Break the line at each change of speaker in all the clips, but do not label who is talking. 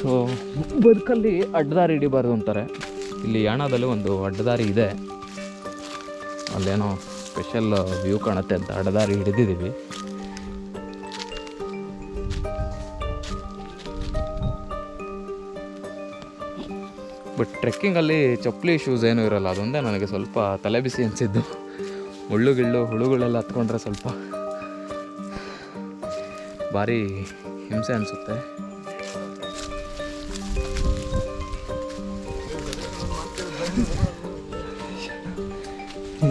So ಬದುಕಲ್ಲಿ ಅಡ್ಡದಾರಿ ಹಿಡಿಬಾರ್ದು ಅಂತಾರೆ. ಇಲ್ಲಿ ಯಾಣದಲ್ಲಿ ಒಂದು ಅಡ್ಡದಾರಿ ಇದೆ, ಅಲ್ಲೇನೋ ಸ್ಪೆಷಲ್ ವ್ಯೂ ಕಾಣುತ್ತೆ ಅಂತ ಅಡ್ಡದಾರಿ ಹಿಡಿದಿದ್ದೀವಿ. ಬಟ್ ಟ್ರೆಕ್ಕಿಂಗಲ್ಲಿ ಚಪ್ಪಲಿ ಶೂಸ್ ಏನೂ ಇರೋಲ್ಲ, ಅದೊಂದೇ ನನಗೆ ಸ್ವಲ್ಪ ತಲೆ ಬಿಸಿ ಅನಿಸಿದ್ದು. ಹುಳುಗಳೆಲ್ಲ ಹತ್ಕೊಂಡ್ರೆ ಸ್ವಲ್ಪ ಭಾರಿ ಹಿಂಸೆ ಅನಿಸುತ್ತೆ.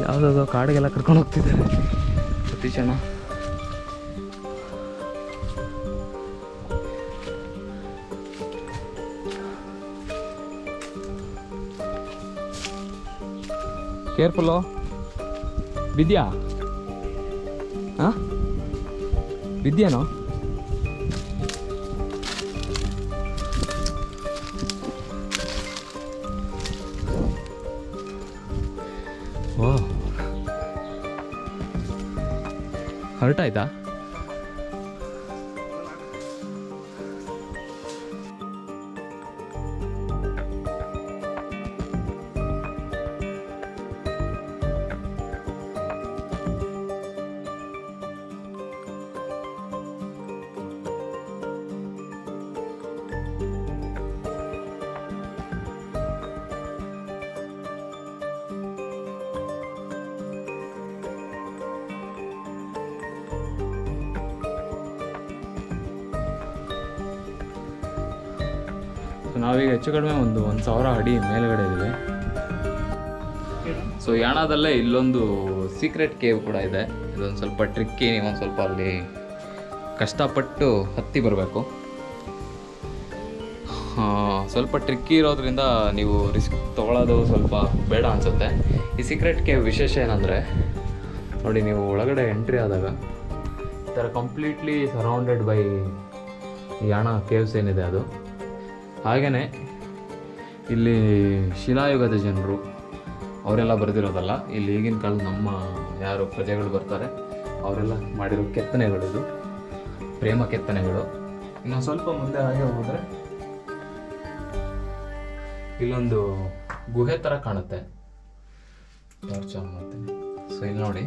ಯಾವುದಾದ್ರು ಕಾಡಿಗೆಲ್ಲ ಕರ್ಕೊಂಡು ಹೋಗ್ತಿದ್ದಾರೆ ಸತೀಶ್ ಅಣ್ಣ. ಕೇರ್ಫುಲ್ಲು, ಬಿದ್ಯಾ? ಹಾಂ, ಬಿದ್ಯೇನೋ? ಓ, ಹರ್ಟ್ ಆಯ್ತಾ? ನಾವೀಗ ಹೆಚ್ಚು ಕಡಿಮೆ ಒಂದು 1000 ಅಡಿ ಮೇಲ್ಗಡೆ ಇದ್ದೀವಿ. ಸೊ ಯಾಣದಲ್ಲೇ ಇಲ್ಲೊಂದು ಸೀಕ್ರೆಟ್ ಕೇವ್ ಕೂಡ ಇದೆ. ಇದೊಂದು ಸ್ವಲ್ಪ ಟ್ರಿಕ್ಕಿ, ಒಂದು ಸ್ವಲ್ಪ ಅಲ್ಲಿ ಕಷ್ಟಪಟ್ಟು ಹತ್ತಿ ಬರಬೇಕು. ಸ್ವಲ್ಪ ಟ್ರಿಕ್ಕಿ ಇರೋದ್ರಿಂದ ನೀವು ರಿಸ್ಕ್ ತೊಗೊಳ್ಳೋದು ಸ್ವಲ್ಪ ಬೇಡ ಅನಿಸುತ್ತೆ. ಈ ಸೀಕ್ರೆಟ್ ಕೇವ್ ವಿಶೇಷ ಏನಂದರೆ ನೋಡಿ, ನೀವು ಒಳಗಡೆ ಎಂಟ್ರಿ ಆದಾಗ ಈ ಥರ completely surrounded by Yana caves ಏನಿದೆ ಅದು. ಹಾಗೆಯೇ ಇಲ್ಲಿ ಶಿಲಾಯುಗದ ಜನರು ಅವರೆಲ್ಲ ಬರೆದಿರೋದಲ್ಲ, ಇಲ್ಲಿ ಈಗಿನ ಕಾಲದ ನಮ್ಮ ಯಾರು ಪ್ರಜೆಗಳು ಬರ್ತಾರೆ ಅವರೆಲ್ಲ ಮಾಡಿರೋ ಕೆತ್ತನೆಗಳಿದು, ಪ್ರೇಮ ಕೆತ್ತನೆಗಳು. ಇನ್ನು ಸ್ವಲ್ಪ ಮುಂದೆ ಹಾಗೆ ಹೋದರೆ ಇಲ್ಲೊಂದು ಗುಹೆ ಥರ ಕಾಣುತ್ತೆ. ಟಾರ್ಚ್ ಆನ್ ಮಾಡ್ತೀನಿ. ಸೊ ಇಲ್ಲಿ ನೋಡಿ,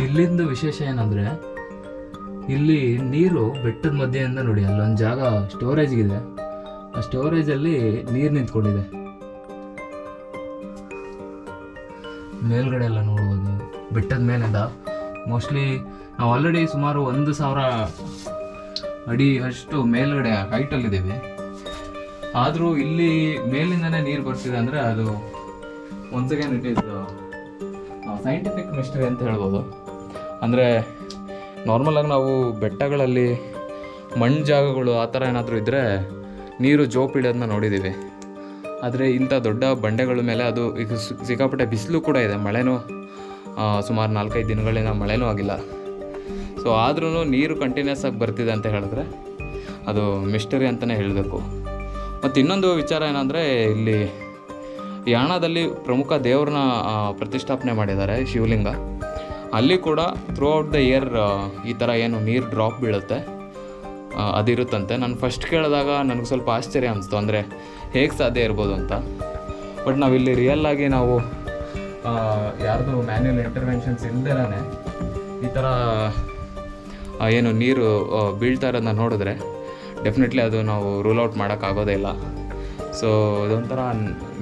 ಇಲ್ಲಿಂದ ವಿಶೇಷ ಏನಂದರೆ ಇಲ್ಲಿ ನೀರು ಬೆಟ್ಟದ ಮಧ್ಯೆಯಿಂದ ನೋಡಿ ಅಲ್ಲೊಂದು ಜಾಗ ಸ್ಟೋರೇಜ್ಗಿದೆ. ಆ ಸ್ಟೋರೇಜಲ್ಲಿ ನೀರು ನಿಂತ್ಕೊಂಡಿದೆ. ಮೇಲ್ಗಡೆ ಎಲ್ಲ ನೋಡ್ಬೋದು, ಬೆಟ್ಟದ ಮೇಲಿಂದ ಮೋಸ್ಟ್ಲಿ ನಾವು ಆಲ್ರೆಡಿ ಸುಮಾರು 1000 ಅಡಿ ಅಷ್ಟು ಮೇಲ್ಗಡೆ ಹೈಟಲ್ಲಿದ್ದೀವಿ. ಆದರೂ ಇಲ್ಲಿ ಮೇಲಿಂದನೇ ನೀರು ಬರ್ತಿದೆ ಅಂದರೆ ಅದು once again it is scientific mystery ಅಂತ ಹೇಳ್ಬೋದು. ಅಂದರೆ ನಾರ್ಮಲಾಗಿ ನಾವು ಬೆಟ್ಟಗಳಲ್ಲಿ ಮಣ್ಣು ಜಾಗಗಳು ಆ ಥರ ಏನಾದರೂ ಇದ್ದರೆ ನೀರು ಜೋಪಿಡೋದನ್ನ ನೋಡಿದ್ದೀವಿ. ಆದರೆ ಇಂಥ ದೊಡ್ಡ ಬಂಡೆಗಳ ಮೇಲೆ ಅದು ಈಗ ಸಿಕ್ಕಾಪಟ್ಟೆ ಬಿಸಿಲು ಕೂಡ ಇದೆ, ಮಳೆನೂ ಸುಮಾರು 4-5 ದಿನಗಳಿಂದ ಮಳೆನೂ ಆಗಿಲ್ಲ. ಸೊ ಆದ್ರೂ ನೀರು ಕಂಟಿನ್ಯೂಸ್ ಆಗಿ ಬರ್ತಿದೆ ಅಂತ ಹೇಳಿದ್ರೆ ಅದು ಮಿಸ್ಟರಿ ಅಂತಲೇ ಹೇಳಬೇಕು. ಮತ್ತು ಇನ್ನೊಂದು ವಿಚಾರ ಏನಂದರೆ ಇಲ್ಲಿ ಯಾಣದಲ್ಲಿ ಪ್ರಮುಖ ದೇವ್ರನ್ನ ಪ್ರತಿಷ್ಠಾಪನೆ ಮಾಡಿದ್ದಾರೆ, ಶಿವಲಿಂಗ. ಅಲ್ಲಿ ಕೂಡ ಥ್ರೂ ಔಟ್ ದ ಇಯರ್ ಈ ಥರ ಏನು ನೀರು ಡ್ರಾಪ್ ಬೀಳುತ್ತೆ ಅದಿರುತ್ತಂತೆ. ನಾನು ಫಸ್ಟ್ ಕೇಳಿದಾಗ ನನಗೆ ಸ್ವಲ್ಪ ಆಶ್ಚರ್ಯ ಅನಿಸ್ತು, ಅಂದರೆ ಹೇಗೆ ಸಾಧ್ಯ ಇರ್ಬೋದು ಅಂತ. ಬಟ್ ನಾವಿಲ್ಲಿ ರಿಯಲ್ಲಾಗಿ ನಾವು ಯಾರ್ದು ಮ್ಯಾನ್ಯುಯಲ್ ಇಂಟರ್ವೆನ್ಷನ್ಸ್ ಇಲ್ದೇನೆ ಈ ಥರ ಏನು ನೀರು ಬೀಳ್ತಾ ಇರೋದನ್ನ ನೋಡಿದ್ರೆ ಡೆಫಿನೆಟ್ಲಿ ಅದು ನಾವು ರೂಲ್ ಔಟ್ ಮಾಡೋಕ್ಕಾಗೋದೇ ಇಲ್ಲ. ಸೊ ಇದೊಂಥರ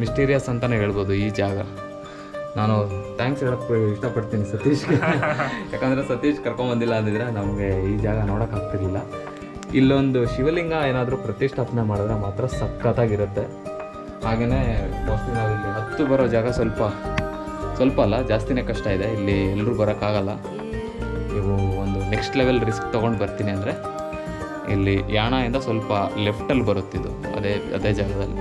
ಮಿಸ್ಟೀರಿಯಸ್ ಅಂತಲೇ ಹೇಳ್ಬೋದು ಈ ಜಾಗ. ನಾನು ಥ್ಯಾಂಕ್ಸ್ ಹೇಳೋಕ್ಕೆ ಇಷ್ಟಪಡ್ತೀನಿ ಸತೀಶ್ಗೆ, ಯಾಕಂದರೆ ಸತೀಶ್ ಕರ್ಕೊಂಬಂದಿಲ್ಲ ಅಂದಿದ್ರೆ ನಮಗೆ ಈ ಜಾಗ ನೋಡೋಕ್ಕಾಗ್ತಿರ್ಲಿಲ್ಲ. ಇಲ್ಲೊಂದು ಶಿವಲಿಂಗ ಏನಾದರೂ ಪ್ರತಿಷ್ಠಾಪನೆ ಮಾಡಿದ್ರೆ ಮಾತ್ರ ಸಖತ್ತಾಗಿರುತ್ತೆ. ಹಾಗೆಯೇ ಮೋಸ್ಟ್ಲಿ ನಾವಿಲ್ಲಿ ಹತ್ತು ಬರೋ ಜಾಗ ಸ್ವಲ್ಪ ಅಲ್ಲ ಜಾಸ್ತಿನೇ ಕಷ್ಟ ಇದೆ. ಇಲ್ಲಿ ಎಲ್ಲರೂ ಬರೋಕ್ಕಾಗಲ್ಲ. ನೀವು ಒಂದು ನೆಕ್ಸ್ಟ್ ಲೆವೆಲ್ ರಿಸ್ಕ್ ತೊಗೊಂಡು ಬರ್ತೀನಿ ಅಂದರೆ ಇಲ್ಲಿ ಯಾಣದಿಂದ ಸ್ವಲ್ಪ ಲೆಫ್ಟಲ್ಲಿ ಬರುತ್ತಿದ್ದು ಅದೇ ಜಾಗದಲ್ಲಿ.